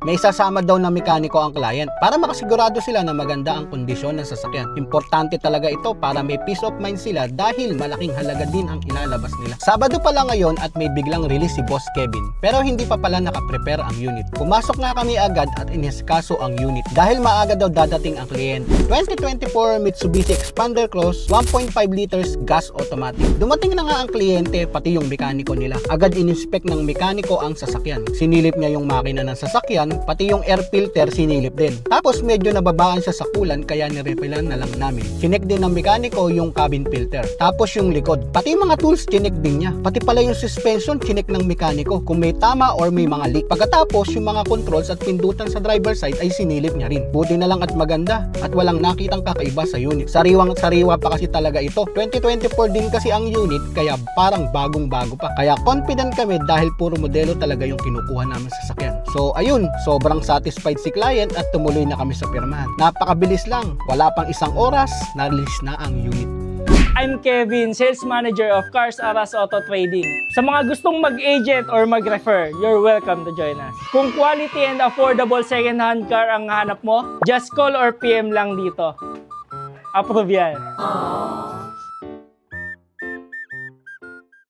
may sasama daw na mekaniko ang client para makasigurado sila na maganda ang kondisyon ng sasakyan. Importante talaga ito para may peace of mind sila dahil malaking halaga din ang ilalabas nila. Sabado pala ngayon at may biglang release si Boss Kevin, pero hindi pa pala nakaprepare ang unit. Pumasok na kami agad at inisikaso ang unit dahil maaga daw dadating ang kliyente. 2024 Mitsubishi Expander Cross 1.5 liters gas automatic. Dumating na nga ang kliyente pati yung mekaniko nila. Agad ininspect ng mekaniko ang sasakyan. Sinilip niya yung makina ng sasakyan, pati yung air filter sinilip din. Tapos medyo nababaan siya sa kulan kaya nirefilan na lang namin. Chinek din ng mekaniko yung cabin filter. Tapos yung likod. Pati yung mga tools chinek din niya. Pati pala yung suspension chinek ng mekaniko kung may tama or may mga leak. Pagkatapos yung mga controls at pindutan sa driver side ay sinilip niya rin. Buti na lang at maganda at walang nakitang kakaiba sa unit. Sariwang-sariwa pa kasi talaga ito. 2024 din kasi ang unit kaya parang bagong-bago pa. Kaya confident kami dahil puro modelo talaga yung kinukuha namin sa sasakyan. So ayun, sobrang satisfied si client at tumuloy na kami sa pirmahan. Napakabilis lang. Wala pang isang oras, na-release na ang unit. I'm Kevin, Sales Manager of Cars Aras Auto Trading. Sa mga gustong mag-agent or mag-refer, you're welcome to join us. Kung quality and affordable second-hand car ang hanap mo, just call or PM lang dito. Approve yan.